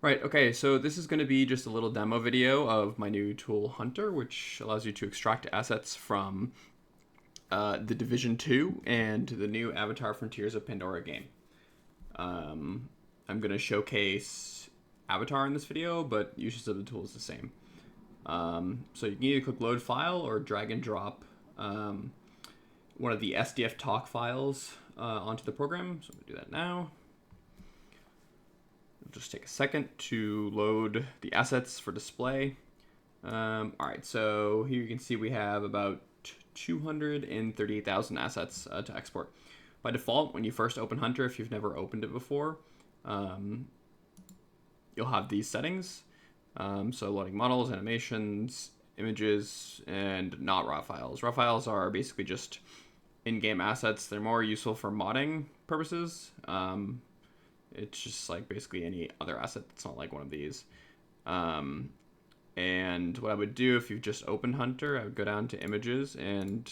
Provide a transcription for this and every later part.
Right, okay, so this is going to be just a little demo video of my new tool Hunter, which allows you to extract assets from the Division 2 and the new Avatar Frontiers of Pandora game. I'm going to showcase Avatar in this video, but usage of the tool is the same. So you can either click load file or drag and drop one of the SDF talk files onto the program. So I'm going to do that now. It'll just take a second to load the assets for display. All right, so here you can see we have about 238,000 assets to export. By default, when you first open Hunter, if you've never opened it before, you'll have these settings. So loading models, animations, images, and not raw files. Raw files are basically just in-game assets. They're more useful for modding purposes. It's just like basically any other asset that's not like one of these. And what I would do if you've just opened Hunter, I would go down to images and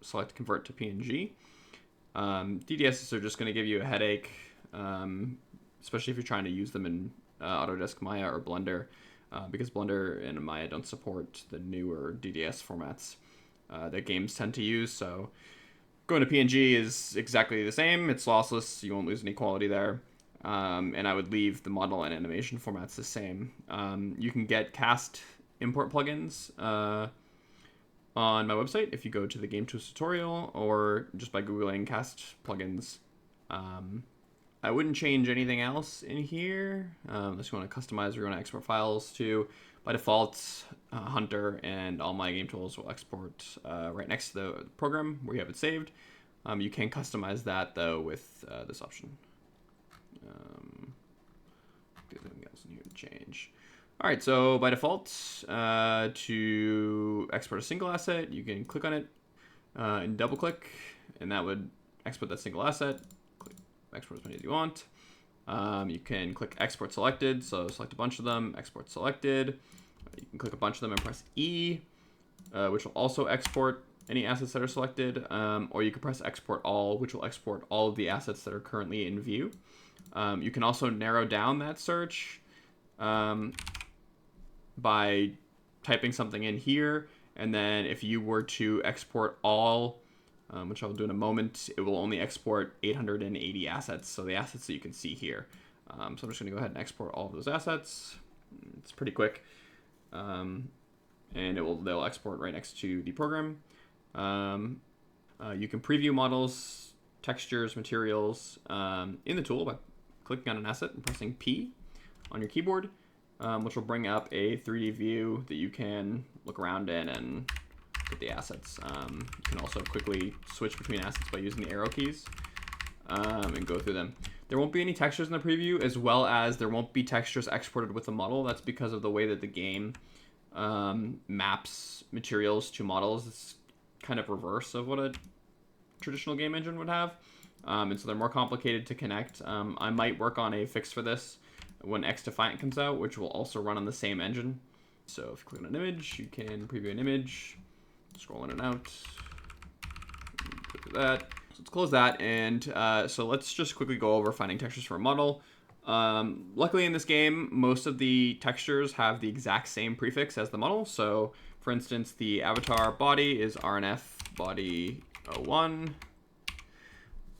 select convert to PNG. DDSs are just going to give you a headache, especially if you're trying to use them in Autodesk Maya or Blender, because Blender and Maya don't support the newer DDS formats that games tend to use. So going to PNG is exactly the same. It's lossless. You won't lose any quality there. And I would leave the model and animation formats the same. You can get cast import plugins on my website if you go to the Game Tools tutorial, or just by Googling cast plugins. I wouldn't change anything else in here unless you want to customize or you want to export files to. By default, Hunter and all my Game Tools will export right next to the program where you have it saved. You can customize that though with this option. There's anything else in here to change. All right, so by default, to export a single asset, you can click on it and double click, and that would export that single asset. Click export as many as you want. You can click export selected, so select a bunch of them, export selected. You can click a bunch of them and press E, which will also export any assets that are selected, or you can press export all, which will export all of the assets that are currently in view. You can also narrow down that search by typing something in here, and then if you were to export all, which I'll do in a moment, it will only export 880 assets, so the assets that you can see here. So I'm just going to go ahead and export all of those assets. It's pretty quick, and they'll export right next to the program. You can preview models, textures, materials in the tool by clicking on an asset and pressing P on your keyboard, which will bring up a 3D view that you can look around in and get the assets. You can also quickly switch between assets by using the arrow keys and go through them. There won't be any textures in the preview, as well as there won't be textures exported with the model. That's because of the way that the game maps materials to models. It's kind of reverse of what a traditional game engine would have. And so they're more complicated to connect. I might work on a fix for this when XDefiant comes out, which will also run on the same engine. So if you click on an image, you can preview an image, scroll in and out, click that. So let's close that, and so let's just quickly go over finding textures for a model. Luckily in this game, most of the textures have the exact same prefix as the model. So for instance, the avatar body is RNF body 01.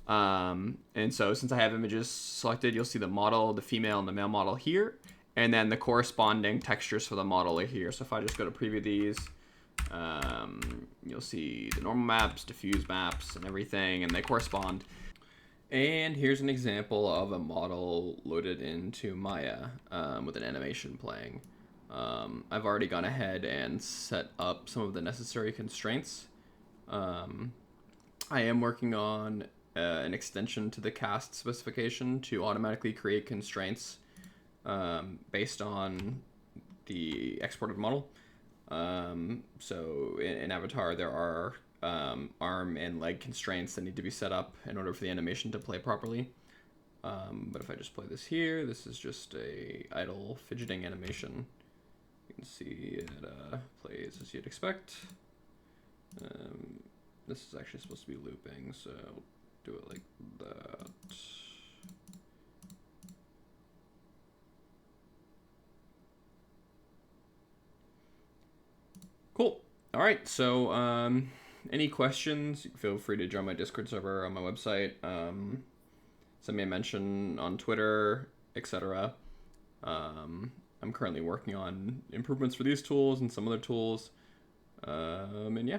And so since I have images selected, you'll see the model, the female and the male model here, and then the corresponding textures for the model are here. So if I just go to preview these, you'll see the normal maps, diffuse maps, and everything, and they correspond. And here's an example of a model loaded into Maya with an animation playing. I've already gone ahead and set up some of the necessary constraints. I am working on an extension to the cast specification to automatically create constraints based on the exported model. So in Avatar, there are arm and leg constraints that need to be set up in order for the animation to play properly. But if I just play this here, this is just a idle fidgeting animation. You can see it plays as you'd expect. This is actually supposed to be looping, so do it like that. All right, so any questions, feel free to join my Discord server on my website. Send me a mention on Twitter, etc. I'm currently working on improvements for these tools and some other tools. And yeah,